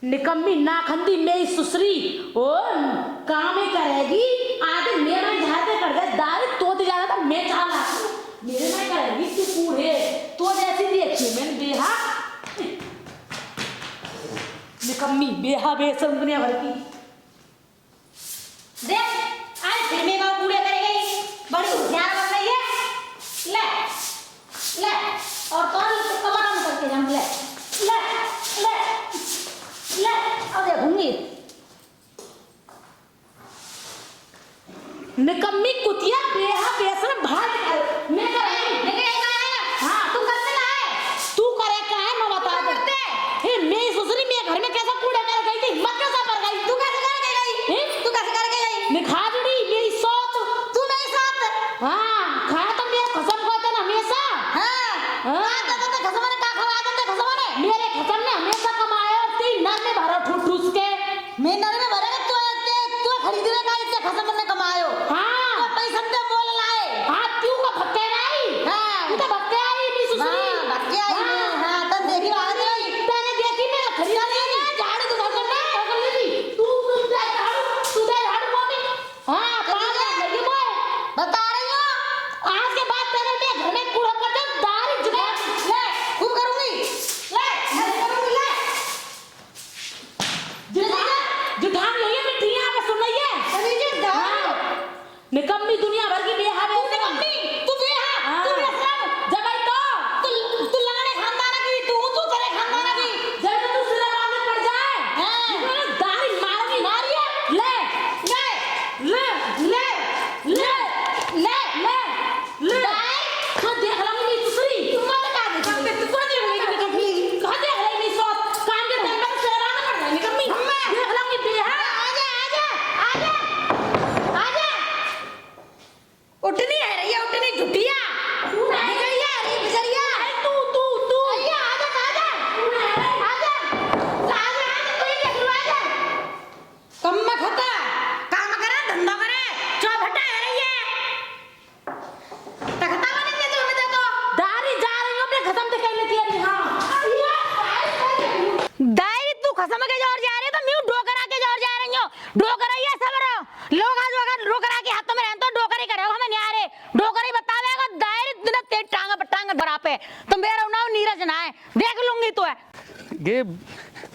निकम्मी नाखंदी मेरी सुसरी ओ काम ही करेगी आगे मेरा झाड़ते कर गए दारू तो ज्यादा था मैं चाला मेरे में करेगी तू पूरे तो जैसी देखी मैंने बेहा निकम्मी बेहा बेसम दुनिया भर की देख आज फिर मैं गाँव पूरे करेगी बड़ी होशियार बन रही है ले ले और तो कमरा में करके हम ले ले ले ले अब देखूंगी निकम्मी कुतिया बेहा बेसम भाग मैं करेगी लेके आएगा हाँ तुम करते ना है तू करे का है मैं बता दे हे मेरी सुसरी मैं घर में कैसा कूड़ा कर गई थी मत कैसा पर गई तू कैसे करके गई तू कैसे करके गई निखाजड़ी मेरी सौत तू मेरे साथ हाँ खाया तो मेरे कसम खाते ना हमेशा हाँ तो खसमा ने का खवा देते खसमा ने मेरे कसम ने हमेशा कमाया और तीन नर में भरा ठूस ठूस के मैं नर में भरेगा तू खरीदने का इतने खसम ने कमायो हाँ तो पैसा दे बोल लाए हाँ क्यों का भक्के आई हाँ तू तो भक्के आई मेरी सुसरी हाँ भक्के आई हाँ तो देखी बात नहीं मैंने देखी मैं खरीदा नहीं झाड़ू तो घर में कर ली तू दे झाड़ू मम्मी हाँ पागल लगी मैं बता रही हूँ आज के बाद तेरे मैं घर में कूड़ा करता दारू जुगाड़ ले खूब करूंगी ले मैं करूंगी ले जुगाड़ नहीं है मिठियां में सुन रही है अरे जी हाँ। निकम्मी दुनिया भर की बेहा तू निकम्मी तू बेहा तू बेशरम जब आई तो तू लाने खानदान की तू तेरे खानदान की जब तू सिर बांध पड़ जाए हाँ दाढ़ी मारनी मारिए ले ले ले ले ले ले ले ले दाई तो देख लगी मेरी सुसरी तू मत का दे तू को दे मेरी निकम्मी कहां देख रही मेरी सौत काम के टाइम में सिर बांध पड़ जाए निकम्मी देख लगी बेहा आजा उठनी है रही है उठनी झुटिया तू नहीं गई है अरे बिजरिया तू आइए आजा कोई नहीं आजा कम मत होता काम करे धंधा करे चुप हटा है रही है तखता बनेंगे तो हमें दे दो दाढ़ी जा रही हूं अपने खत्म तो कर लेती है हां दाई तू खसम के जोर जा रही तो म्यू डोकरा के जोर जा रही हो डोकरा ये सब लोग आज अगर डोकरा के हाथ में रहन तो डोकरी करे हमें नहीं आ रहे डोकरी बतावेगा दाई तूने तेज टांग बरा पे तो मेरा नाम नीरज ना है देख लूंगी तो है ये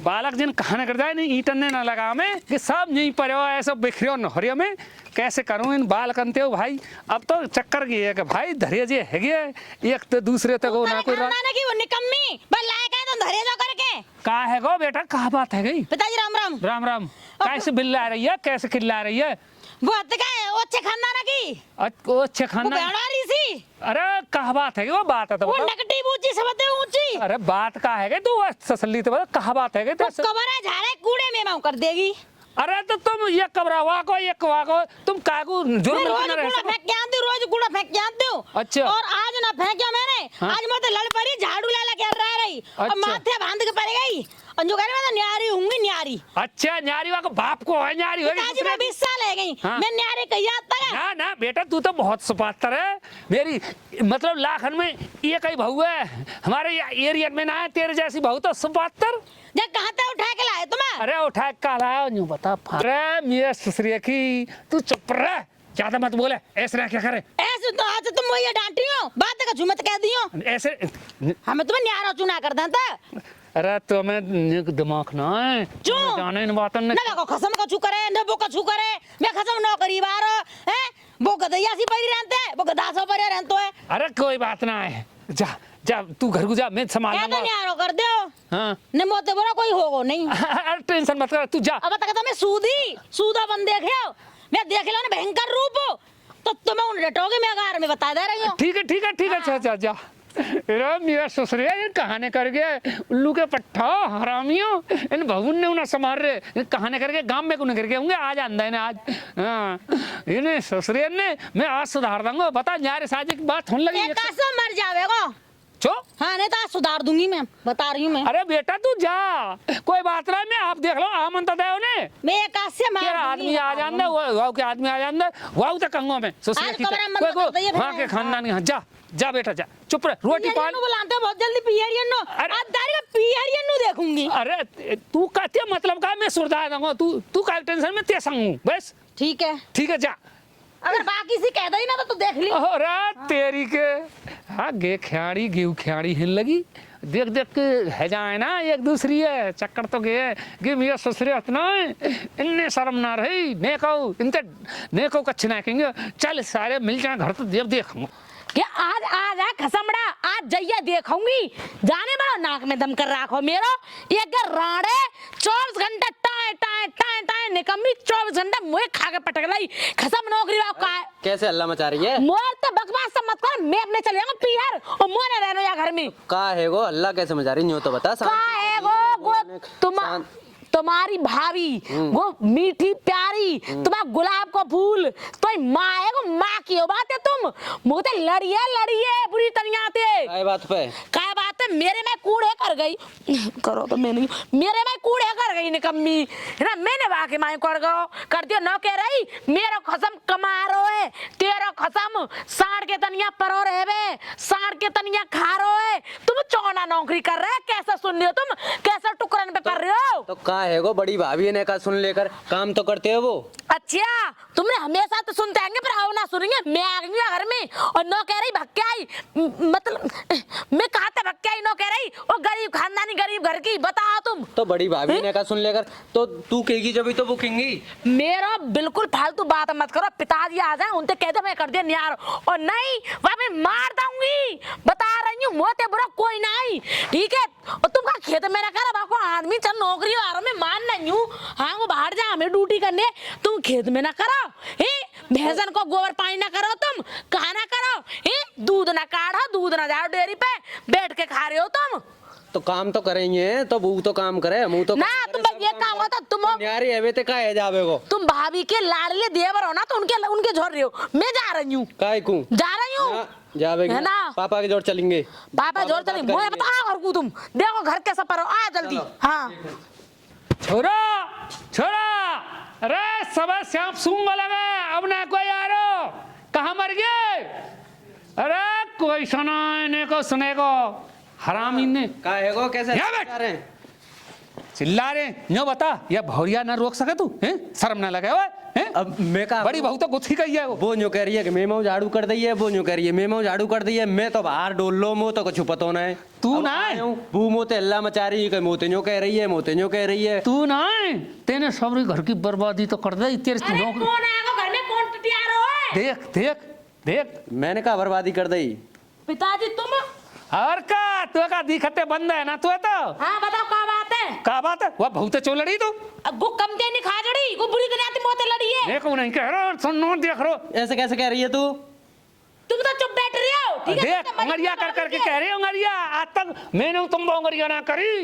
बालक जिन कहां कर जाए नहीं ईटने ना लगा में कि सब यहीं पर हो ऐसा बिखरियो नहरियो में कैसे करूं इन बाल कंते हो भाई अब तो चक्कर की है कि भाई धैर्य जे है एक तो दूसरे तक हो ना कोई खानदान की वो निकम्मी बस लायक है तुम धैर्य जो करके का है गो बेटा कहा बात है गई पिताजी राम राम राम राम कैसे बिल्ला रही है कैसे खिल्ला रही है वो हत्या का है वो अच्छे खानदान की वो अच्छे वो खाना बेड़ा रही सी अरे कहा बात है वो बात है तो वो बताओ। नकटी ऊंची समझते ऊंची अरे बात का है तू तसल्ली तो बता कहा बात है तो कबर है झाड़े कूड़े में मां कर देगी अरे तो तुम ये कबरावा को ये कवा को तुम कागू जुर्म मैं रोज न रह कूड़ा सको फेंक के आती हूँ रोज कूड़ा फेंक के आती हूँ अच्छा। और आज ना फेंका मैंने हाँ। आज मैं तो लड़ पड़ी झाड़ू लाला कर रहा रही और अच्छा। माथे बांध के पड़ गई और जो कह रही मैं तो न्यारी होंगी न्यारी अच्छा न्यारी वा को बाप को है न्यारी होगी पिताजी मैं 20 साल है गई हाँ। मैं न्यारी कही आता है ना ना बेटा तू तो बहुत सुपात्र है मेरी मतलब लाखन में एक ही बहू है हमारे एरिया में ना है तेरे जैसी बहू तो सुपात्र जब कहाँ तक उठा के लाए तुम्हें अरे उठा का लाया यूं बता अरे मेरे ससुरिया की तू चुप रह ज्यादा मत बोले ऐसे रह क्या करे ऐसे तो आज तुम वही डांटी हो बात का झुमत कह दी हो ऐसे हमें तुम्हें न्यारा चुना कर देता अरे तुम्हें दिमाग ना है क्यों? जाने इन बातों ने ना को खसम का छू करे न वो का छू करे मैं खसम न करी बार है वो गदैया सी पड़ी रहते है वो गदा सा पड़े रहते है अरे कोई बात ना है जा जा तू घर को जा मैं संभाल क्या तो लूंगा न्यारो कर दो हाँ ने मोते बड़ा कोई होगो नहीं अरे टेंशन मत कर तू जा अब तक मैं सूदा बन देखे मैं देख लो ना भयंकर रूप तो तुम्हें उन रटोगे मैं अगार में बता दे रही हूँ ठीक है जा जा जा अरे मेरा ससुरे ये कहाने कर गए उल्लू के पट्टा हरामियों इन भवन ने उन्हें समार रहे कहाने करके गांव में कुने करके होंगे आज आंदा है आज हाँ इन्हें ससुरे ने मैं आज सुधार दूंगा बता यार साजी की बात होने लगी एक कासा मर जावेगो चो हाँ नहीं तो आज सुधार दूंगी मैं बता रही हूँ मैं अरे बेटा तू जा कोई बात नहीं मैं आप देख लो आमन तो दे ने मैं एक कासे मार तेरा आदमी आ जांदा वाव के आदमी आ जांदा वाव तक कंगो में ससुरे आज की कमरा मन कोई बता दो, ये को वहां फिर के खानदान यहाँ जा जा बेटा जा, चुप रह, रोटी पियरियन पानी। नु बुलाते हो बहुत जल्दी पियरियन नु। अरे- आज दारी का पियरियन नु देखूंगी। अरे तू कहते मतलब का मैं सुरदा दूंगा, तू का टेंशन में ते संग बस। ठीक है, ठीक है जा। अगर बाकी से कह दो ही ना तो तू देख ली। अरे तेरी के हाँ गे ख्याड़ी गेहूँ ख्याड़ी हिल लगी, देख देख के है जाए ना एक दूसरी है चक्कर तो गए गे मियाँ ससुरे इतना इनने शर्म ना रही नेको कच्छ ना कहेंगे, चल सारे मिल जाए घर तो देख देख कि आज है खसमड़ा, आज जइया देखूंगी। जाने बड़ा नाक में दम कर रखो मेरो। एक राड़े 24 घंटे टाए टाए टाए टाए निकम्मी 24 घंटे मुझे खा के पटक लाई। खसम नौकरी वाव का है। कैसे हल्ला मचा रही है? मोर तो बकवास सब मत कर, मैं अपने चले जाऊंगा पीहर और मोने रहना या घर में। का है वो हल्ला कैसे मचा रही? यूं तो बता। का है वो तुम्हारी भाभी वो मीठी प्यारी, तुम्हारा गुलाब का फूल तो माँ है वो, माँ की हो बात है तुम मुझे लड़िए बुरी तनिया थे। काय बात पे? क्या बात है? मेरे में कूड़े कर गई करो तो मैं नहीं, मेरे में कूड़े कर गई निकम्मी है ना। मैंने वाके माए कर दियो न कह रही मेरा कसम कमा रो है, तेरा कसम साड़ के तनिया परो रहे, साड़ के तनिया खा रो है। तुम चौना नौकरी कर रहे, कैसे सुन रहे हो तुम, कैसे टुकड़न पे कर रहे हो? तो का है वो बड़ी भाभी ने का सुन लेकर काम तो करते हो वो। अच्छा तुमने हमेशा तो सुनते आएंगे पर आओ ना सुनेंगे। मैं आ गई हूँ घर में और नौ कह रही भक्के आई, मतलब मैं कहा था भक्के आई, नौ कह रही वो गरीब खानदानी गरीब घर की। बताओ तुम। तो बड़ी भाभी ने का सुन लेकर तो तू कहेगी जब ही तो वो कहेंगी। मेरा बिल्कुल फालतू बात मत करो। पिताजी आ जाए उनसे कहते मैं कर दिया नियार और नहीं वहां पे मार दूंगी। बता रही हूँ मोते बुरा कोई नहीं, ठीक है? और तुम का खेत में ना कर, बाको आदमी चल नौकरी वालों में मान नहीं हूँ। हाँ वो बाहर जा हमें ड्यूटी करने, तुम खेत में ना करो। भैंसन को गोबर पानी ना करो, तुम कहा ना करो। दूध ना काढ़ो, दूध ना जाओ डेयरी पे बैठ के खा रहे हो तुम। तो काम तो करेंगे तो वो तो काम करे, मुंह तो ना तुम बस ये काम होता तुम यार ये ते का है जावे को। तुम भाभी के लाडले देवर हो ना तो उनके झोर रहे हो। मैं जा रही हूँ, काय को जा रही हूँ जावे है ना। पापा के जोर चलेंगे, पापा जोर चलेंगे। मुझे बता घर को तुम देखो घर कैसा परो आ जल्दी। हाँ छोरा छोरा, अरे सब श्याम सूंग लगे अब ना कोई यारो कहाँ मर गए? अरे कोई सुनाने को सुने को हरामी ने का है वो कैसे यहाँ बैठ। चिल्ला रहे यूं बता, ये भौरिया ना रोक सके तू हैं? शर्म ना लगे हैं? अब मैं का बड़ी बहू तो गुत्थी कही है वो न्यू कह रही है कि मैं झाड़ू कर दी है, वो न्यू कह रही है मैं झाड़ू कर दी है। मैं तो बाहर डोल लो, मुँह तो कुछ पतो ना है। तू ना है वो मोते हल्ला मचा रही है, मोते न्यू कह रही है, मोते न्यू कह रही है। तू ना है, तेने सबरी घर की बर्बादी तो कर दे तेरे अरे नौकरी। कौन आएगा घर में, कौन टिटिया रहो है? देख देख देख मैंने कहा बर्बादी कर दी। पिताजी तुम और का तू का दिखते बंद है ना तू तो हाँ बताओ क्या बात है? का बात है? वह बहुत चो लड़ी तू गो कमते नहीं खा जड़ी गो बुरी कन्याती मोते लड़ी है। देखो नहीं कह रहा सुन नो देख रो ऐसे कैसे कह रही है तू? तुम तो चुप बैठ रहे हो, ठीक है? देख उंगरिया कर करके कह रही उंगरिया, आज तक मैंने तुम उंगरिया ना करी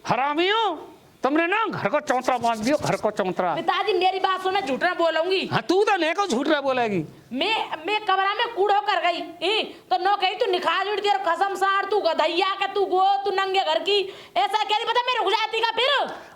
हरामियों। तुमने ना घर को चौंतरा बांध दियो, घर को चौंतरा। पिताजी मेरी बात सुनो, झूठ ना बोलूंगी। हाँ तू तो नहीं को झूठ रहा बोलेगी। मैं कमरा में कूड़ो कर गई तो नो कही तू निखाज उड़ तेरे कसम सार तू गधैया के तू गो तू नंगे घर की ऐसा कह रही पता मैं रुक जाती का फिर।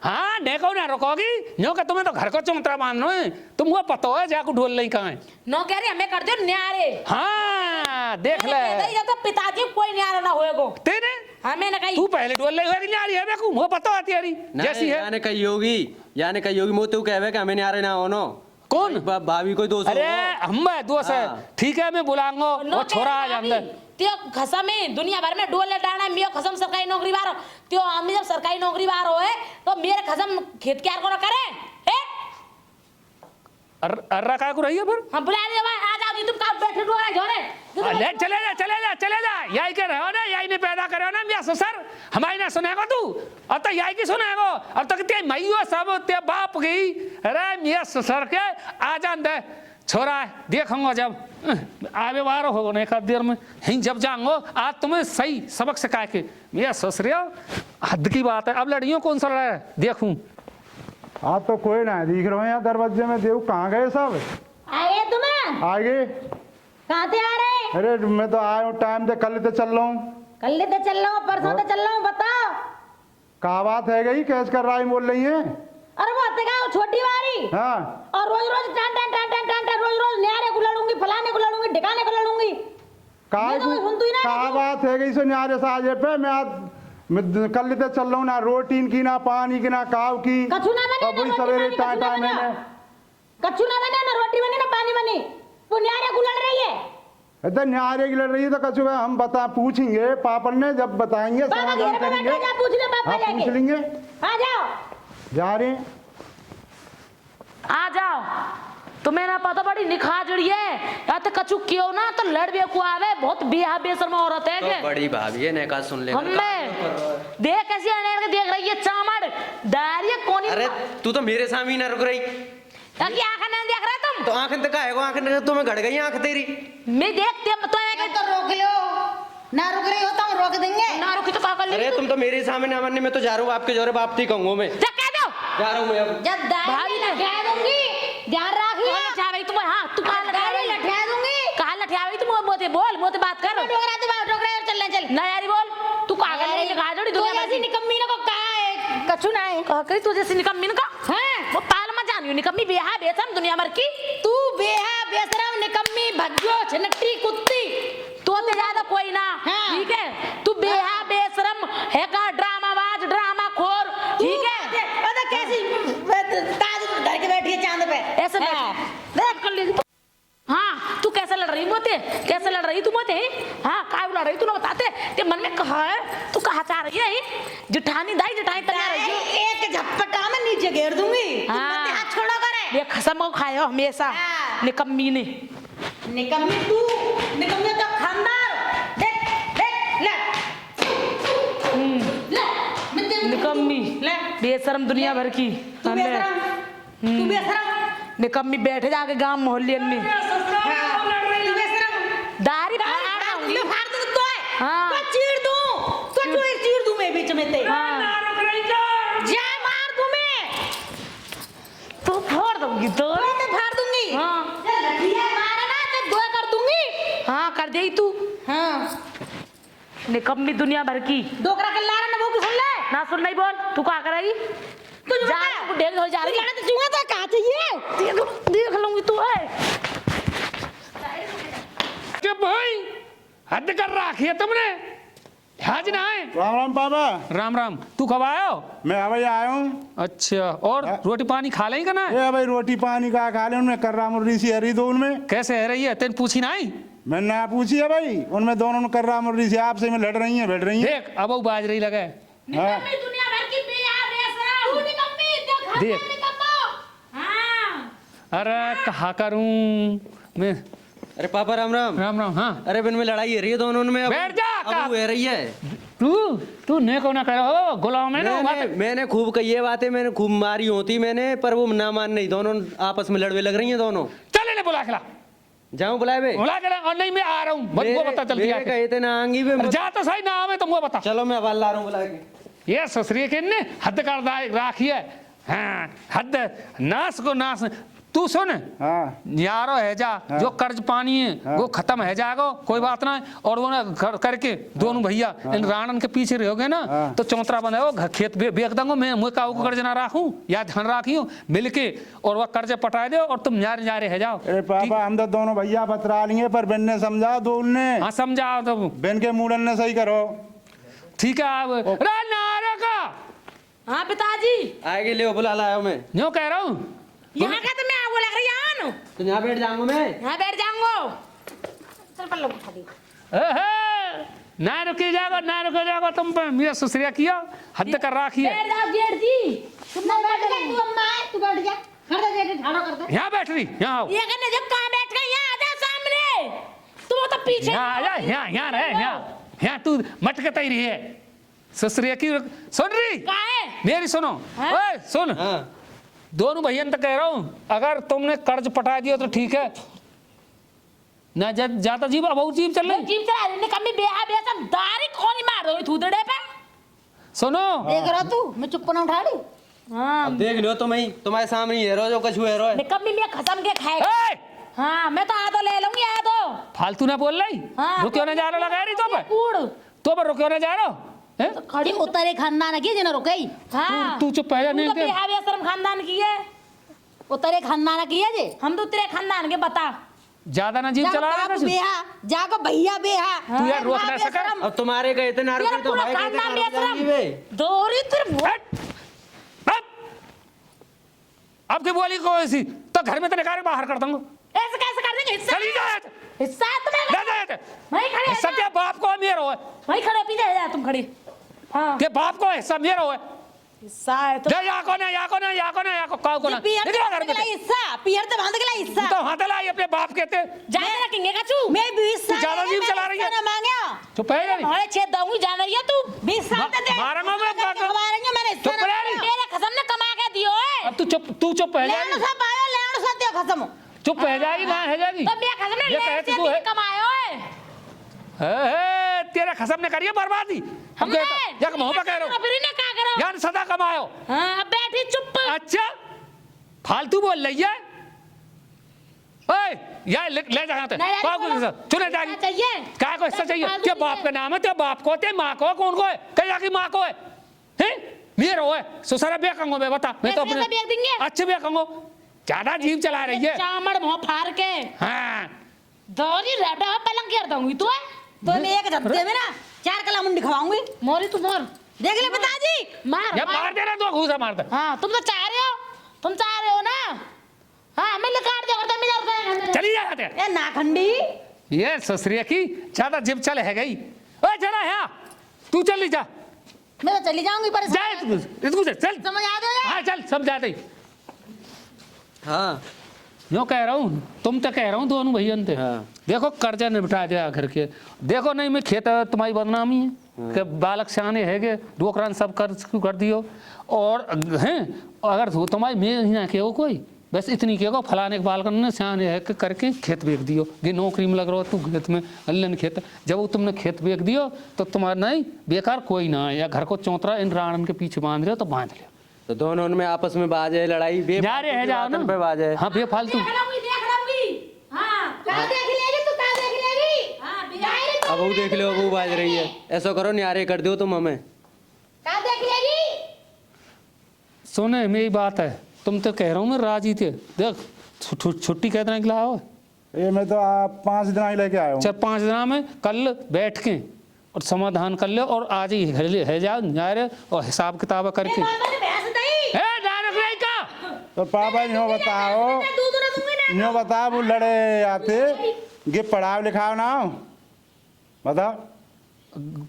हाँ देखो ना रुकोगी यूं कि तुम्हें तो घर को चौंतरा बांधना है, तुमको पता है जाको ढोल नहीं कहाँ है। नो कह रही हमें कर दो न्यारे। हाँ देख ले तो पिताजी कोई न्यारा ना होएगो तेरे हमें ना कही तू पहले ढोल नहीं होगी न्यारी है देखो मुझे पता है तेरी जैसी है। याने कही होगी मोते कहवे कि हमें न्यारे ना होनो। कौन भाभी कोई दोस्त? अरे हम दोस्त है, ठीक है मैं बुलाऊंगा वो छोरा आ जाए। त्यो खसम में दुनिया भर में डोले डाना मियो खसम सरकारी नौकरी बार त्यो आदमी जब सरकारी नौकरी बार होए तो मेरे खसम खेत क्यार को न करे है। अर्रा का को रही है फिर हम बुला लिया भाई आ जाओ जी तुम का बैठे डोरा झोरे ले चले जा यही के रहो ना, यही ने पैदा करे ना मियां ससुर हमारी ना सुनेगा तू अब तो यही की सुनेगा। अब तक ते मैयो सब ते बाप गई अरे मियां ससुर के आ जान दे छोरा देखूंगा जब आवे बार होगा एक आध देर में ही जब जाऊंगा आज तुम्हें सही सबक सिखा के मियां ससुर हद की बात है। अब लड़ियों कौन सा लड़ा है देखूं। आप तो कोई ना दिख रहे हो यहाँ दरवाजे में, देव कहाँ गए सब? आए तुम आ गए? कहां से आ रहे? अरे मैं तो आया हूँ टाइम से, कल तो चल रहा हूँ। कल से चल रहा हूं परसों से चल रहा हूं बताओ कहा बात है गई कैस कर रहा है बोल रही है? अरे वो आते का छोटी वाली हाँ और रोज रोज टान टान टान टान टान रोज रोज न्यारे को लड़ूंगी फलाने को लड़ूंगी ढिकाने को लड़ूंगी। काय मैं तो हुंदू ही ना का लगी। बात है गई सो न्यारे साजे पे मैं कल लेते चल रहा हूँ ना रोटी की ना पानी की ना काव की कछु ना बने अब वही ना सवेरे रोटी पानी, टाटा कछु ना मैंने बने। कछु ना बने ना रोटी बने ना पानी बने, वो न्यारे गुलड़ रही है। इधर न्यारे की लड़ रही है तो कछु हम बता पूछेंगे पापन ने जब बताएंगे बाबा समाधान घेर पे करेंगे। बैठो, जा पूछ ले पापा हाँ जाके। पूछ लेंगे आ जाओ। जा रहे हैं। आ जाओ तुम्हें ना पता बड़ी निखा जुड़ी है या तो कछु क्यों ना तो लड़ बे को आवे बहुत बेहा बेशर्म औरत है तो के बड़ी भाभी है ने का सुन ले हमें देख कैसी अनेर के देख रही है चामड़ दारिया कोनी अरे तू तो मेरे सामने ही ना रुक रही ताकि आंखें नहीं देख रहे तुम तो आंखें तक आएगा आंखें तुम्हें घड़ गई आंख तेरी मैं देखते तो मैं तो रोक लो, ना रुक रही हो तो हम रोक देंगे। ना रुकी तो का कर अरे ले तुम तो मेरे सामने ना मानने में तो जा रहा हूँ आपके जोरे बाप थी कहूँगा मैं जा कह दो जा रहा हूँ मैं अब जब दाढ़ी भाभी ने- लटका दूंगी, ध्यान रखिए। कहां लठा भाई तुम हां तू कहां लठा दाढ़ी रही लटका दूंगी। कहां लठा भाई तुम मोते बोल मोते बात कर डोकरा तो बाहर डोकरा और चलने चल। ना यारी बोल तू कागल नहीं लगा जोड़ी तू दुनिया भर ऐसी की निकम्मी ना को कहा है, कछु ना है। कह करी तू जैसी निकम्मी का हाँ। वो पाल में जानियो निकम्मी बेहा बेसम दुनिया भर की तू बेहा बेशरम निकम्मी भज्जो छनट्टी कुत्ती। तो ते ज्यादा कोई ना हाँ। ठीक है तू बेहा बेशरम है का ड्रामाबाज ड्रामा खोर ठीक है अरे कैसी ताज धर के बैठी है चांद पे ऐसे हाँ। देख कर ले हाँ तू कैसे लड़ रही मोते कैसे लड़ रही तू मोते हाँ काय लड़ रही तू ना बताते ते मन में कहा है तू कहा चाह रही है जिठानी दाई जिठानी तैयार रही है एक झपटा में नीचे घेर दूंगी। तुम हाँ। मत हाथ छोड़ो करे। ये खसम को खायो हमेशा हाँ। निकम्मी ने निकम्मी तू, निकम्मी तो खानदार। देख देख ले ले मैं तेरे को- निकम्मी ले बेशरम दुनिया भर की तू हमने बेशरम, तू बेशरम, निकम्मी बैठे जाके गांव मोहल्ले में हाँ, तू बेशरम। दारी फाड़ मैं दूंगी फाड़ दूं तो है। हाँ। तो चीर दूं, तो तू एक चीर दूं मैं बीच में ते। हाँ जा मार दूं मैं, तू फोड़ दूंगी तो तो मैं फाड़ दूंगी। हाँ ये लठिया मारा ना तो दो कर दूंगी। हाँ कर दे तू हाँ, निकम्मी दुनिया भर की डोकरा के लारा ना वो भी सुन ले। ना सुन नहीं बोल तू का कर रही तुझे जा बता। तू ढेर हो जा रही जाने तो चूहा तो कहाँ चाहिए? देख लूंगी तू है कि भाई हद कर रखी है तुमने आज ना है राम राम पापा राम राम तू कब आयो मैं अभी आया हूँ अच्छा और रोटी पानी खा लें का ना ये भाई रोटी पानी का खा ले उनमें कर्रा मुर्री सी हरी दो उनमें कैसे है रही है तेन पूछी ना ही मैंने ना पूछी है भाई उनमें दोनों ने कर्रा मुर्री से आपसे में लड़ रही हैं बैठ रही हैं देख अब वो बाज रही लगे हाँ। दुनिया भर की बेया बेसरा तू निकम्मी तो देख। खानदान निकम्मो। हाँ, अरे कहा करूं मैं अरे पापा राम राम राम राम हाँ अरे बिन में लड़ाई हो रही है दोनों में अब बैठ जा, अब का- हो रही है तू तू ने को ना करो गुलाम है ना वो मैंने बात मैंने खूब कही ये बातें मैंने खूब मारी होती मैंने पर वो ना मान नहीं दोनों आपस में लड़वे लग रही हैं दोनों चले ले बुला खिला जाऊं बुलाए बे बुला खिला और नहीं मैं आ रहा हूँ बस वो बता जल्दी मेरे आके कहे थे ना आएंगी बे जा तो सही ना आवे तो वो बता चलो मैं अब ला रहा हूँ बुला के ये ससुरी के ने हद कर राखी है हाँ हद नाश को नाश तू सुन हाँ यारो है जा जो कर्ज पानी है वो खत्म है जाएगा कोई बात ना और वो ना घर करके दोनों भैया इन राणन के पीछे रहोगे ना तो चौतरा बंद है वो खेत बेच दूंगा मैं मुझे काऊ को कर्ज ना राखूं या धन राखियो मिलके और वह कर्ज पटा दो और तुम न्यारे न्यारे है जाओ अरे पापा हम तो दोनों भैया बतरा लिए पर बेन ने समझा दो उनने हाँ समझाओ तो बेन के मूडन ने सही करो ठीक है अब नारे का हाँ पिताजी आएगी ले बुला लाया हूं मैं यूं कह रहा हूँ यहाँ का तो मैं आगो लग रही आन तो यहाँ बैठ जाऊंगा मैं यहाँ बैठ जाऊंगा चल पल्लो उठा दी ना रुके जाओ ना रुके जाओ तुम पे मेरा ससुरिया किया हद कर राखी है बैठ जाओ जेठ जी तुम ना बैठ जा, तू अम्मा है, तू बैठ जा। खड़ा जेठे ठाड़ो कर दे। यहाँ बैठ रही यहाँ आओ ये करने जब कहाँ बैठ गई यहाँ आ जा सामने तुम तो पीछे यहाँ आ जा यहाँ रहे यहाँ तू मटकता ही रही है ससुरिया की सुन रही कहाँ है मेरी सुनो हाँ? ओए सुन हाँ दोनों भैया तो कह रहा हूँ अगर तुमने कर्ज पटा दिया तो ठीक है ना जाता जीव अब जीव चल रही जीप चला रही कमी बेहा बेहा दारी कौन ही मार दो थूदड़े पे सुनो देख रहा तू मैं चुप ना उठा रही। हाँ अब देख लो तुम ही तुम्हारे सामने ही हेरो जो कछु हेरो है कमी में खसम के खाए ए! हाँ मैं तो आधो ले लूंगी आधो फालतू ना बोल रही हाँ, रुक्यो ना जा रहा लगा रही तो कूड़ पर रुक्यो ना जा रहा हैं? खड़ी उतरे खानदान की जिन्हें रुके हाँ तू चुप है या नहीं तू तो के? बेहा बेशरम खानदान की है उतरे खानदान की है जे हम तो तेरे खानदान के बता ज्यादा ना जीव जाको चला रहा बाप था बेहा, जाको भैया बेहा। तू यार रोक ना सकर। अब तुम्हारे गए थे नार तेरा तो पूरा भाई कहते खानदान नार बेशरम। जाएंगी बे। दोरी तेरे हट! हट! अब की बोली को ऐसी तो घर में तो निकाल के बाहर कर दूंगा। ऐसे कैसे कर देंगे? हिस्सा चली जाए हिस्सा तुम्हें ले जाए वहीं खड़े हो हिस्सा जा। क्या बाप को मेरा है वहीं खड़े पीछे जा तुम खड़ी। हाँ के बाप को हिस्सा मेरा है हिस्सा है तो जा या को ना काऊ को ना पियर निकला घर में ते हिस्सा पियर ते बांध के हिस्सा तू तो हाथ लाई अपने बाप कहते जाने रखेंगे का तू मैं 20 साल ज्यादा जीव चला रही है। ना मांगे चुप है जानी हमारे छेद दूंगी जान रही है तू 20 साल ते दे मारूंगा मैं कमा रही हूं मैंने चुप रह रही। मेरे कसम ने कमा के दियो है अब तू चुप है लेनो जानी सब आयो लेनो सब दियो कसम चुप है जाएगी ना है जाएगी तो मेरे कसम ने ये ले कहते से तू है कमायो है तेरे खसम ने करिए बर्बादी हमने या मुंह पे कह रहा हूं फिर ने क्या करो यार सदा कमायो हां अब बैठी चुप अच्छा फालतू बोल रही है ओए यार ले जा ते नहीं, का बोलो। को चुने जाएगी चाहिए क्या को हिस्सा चाहिए फालतू क्या चाहिए। बाप का नाम है तेरे बाप को ते माँ को कौन को है कहीं की माँ को है हैं मेरा है सुसरा बेकंगो मैं बता मैं तो ऐसे अपने ऐसे बेच देंगे? अच्छे बेकंगो ज्यादा जीव चला रही है चामड़ मुंह फाड़ के हाँ दोरी रेबड़ा पलंग कर दूंगी तू तो मैं एक धक्के में ना 4 कला मुंडी खवाऊंगी मोरी तू मोर देख ले पिताजी मार जब मार देना तो घूसा मार दे हाँ तुम तो चाह रहे हो ना हाँ मैं लिखाड़ दे करता मिल चली जाते ए नाखंडी ये ससुरिया की ज्यादा जिब चल है गई ओए चला है तू चल जा मैं तो चली जाऊंगी पर जा इसको चल समझ आ गया हाँ चल सब जाते ही हाँ यो कह रहा हूँ तुम तो कह रहा हूँ दोनों भैया थे हाँ। देखो कर्जा निपटा दिया घर के देखो नहीं मैं खेत तुम्हारी बदनामी है कि बालक सियाने है गे डोकरान सब कर्ज क्यों कर दियो और हैं अगर तुम्हारी मैं यहाँ के हो कोई बस इतनी कहो फलाने के बालक ने सियाने है कि करके खेत बेच दियो ये नौकरी में लग रहा हो तू खेत में अल्लन खेत जब वो तुमने खेत बेच दियो तो तुम्हारा नहीं बेकार कोई ना है या घर को चौतरा इन राणन के पीछे बांध रहे हो तो बांध लियो तो दोनों में आपस में बाजे लड़ाई बे जा रहे हैं जाओ ना पे बाजे हाँ बेफालतू देख लूंगी हाँ क्या देख लेगी तू क्या देख लेगी हाँ बिगाड़ी अब वो देख लो अब वो बाज रही है ऐसा करो न्यारे कर दो तुम हमें क्या देख लेगी सुने मेरी बात है तुम तो कह रहा हूँ मैं राजी थे देख छुट्टी कितने के लाओ ये मैं तो आप 5 दिन ही लेके आया हूँ। चार 5 दिन में कल बैठ के और समाधान कर ले और आज ही है जाओ न्याय और हिसाब किताब करके मैंने भैंस दही है डायरेक्ट नहीं का तो पापा यूँ बताओ दूध ना दूंगी ना यूँ बताओ वो लड़े आते ये पढ़ाओ लिखाओ ना बताओ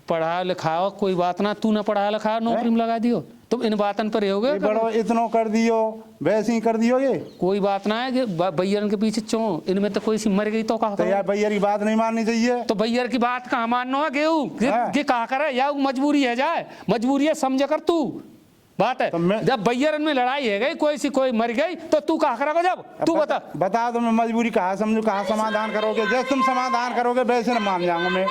पढ़ा लिखाओ कोई बात ना तू ना पढ़ा लिखा नौकरी में लगा दियो तुम इन बातन पर रहोगे ये बड़ो इतनो कर दियो वैसे ही कर दियो ये कोई बात ना है कि भैया के पीछे चो इनमें तो कोई सी मर गई तो कहा तो यार भैया की बात नहीं माननी चाहिए तो भैया की बात कहाँ मानना है गेहूँ हाँ। कि कहा करे या मजबूरी है जाए मजबूरी है समझ कर तू बात है तो मैं- जब भैया में लड़ाई है गई कोई सी कोई मर गई तो तू कहा करोगे जब तू बता बता दो मैं मजबूरी कहाँ समझू कहाँ समाधान करोगे जैसे तुम समाधान करोगे वैसे न मान जाऊंगा मैं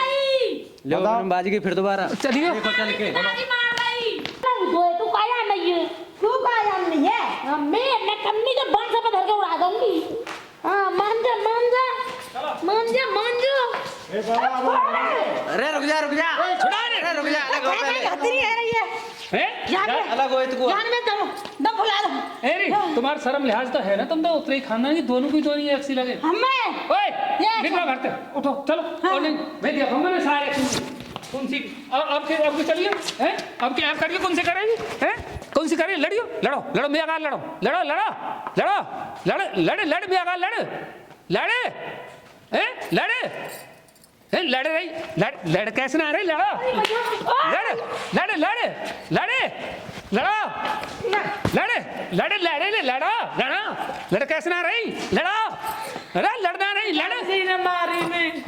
लो बताओ। बाज गई फिर दोबारा चलिए देखो चल के दादी मार गई तू काया नहीं है तू काया नहीं है मैं कन्नी के बंद से धर के उड़ा दूंगी हां मान जा अरे रुक जा छुड़ा दे। अरे रुक जा अलग हो पहले हथरी है रही है हैं? अलग हो इतको जान में दम फुला दो ए रे तुम्हारा शर्म लिहाज तो है ना तुम तो उतरे ही खानदान की दोनों की दोनों एक सी लगे हमें ओए ये निकलो घर से उठो चलो और नहीं मैं देखूंगा मैं सारे कौन सी अब के चलिए हैं अब क्या आप करिए कौन सी करेगी हैं कौन सी करिए लड़ो मेरा गाल लड़ो लड़ मेरा गाल लड़ रही लड़ कैसे ना रही लड़ कैसे ना रही लड़ना नहीं लड़ मारी में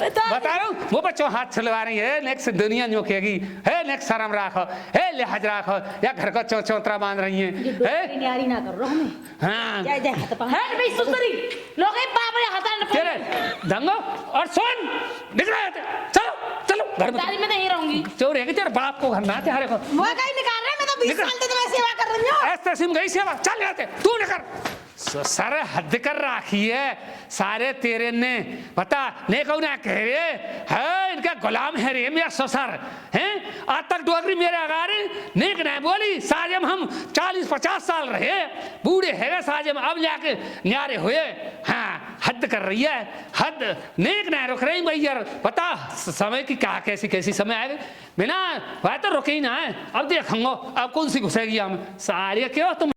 बता रहा हूँ वो बच्चों हाथ छुलवा रही है नेक्स्ट दुनिया जोखेगी है नेक्स्ट शर्म राखो है लिहाज राखो या घर को चौतरा बांध रही है न्यारी ना कर रहा हमें हाँ जय जय हाथ पा है भाई सुंदरी लोग ही बाप रे हाथ न तेरे दंगो और सुन निकल चलो घर में दादी मैं नहीं रहूंगी चोर है कि तेरे बाप को घर ना तेरे को वो कहीं निकाल रहे मैं तो 20 निकल। साल से तुम्हारी सेवा कर रही हूं ऐसे सिम गई सेवा चल जाते तू न कर सारे हद कर राखी है सारे तेरे ने पता नहीं कहूँ ना कह रहे है इनका गुलाम है रे मेरा ससुर हैं आज तक डोगरी मेरे अगारे नेक नहीं बोली साजम हम 40-50 साल रहे बूढ़े है साजम अब जाके न्यारे हुए हाँ हद कर रही है, हद। नेक ना रुक रही भाई यार, पता समय की क्या कैसी कैसी समय आए बिना वह तो रुके ही ना है। अब देखूंगा अब कौन सी घुसेगी हम सारी, क्यों तुम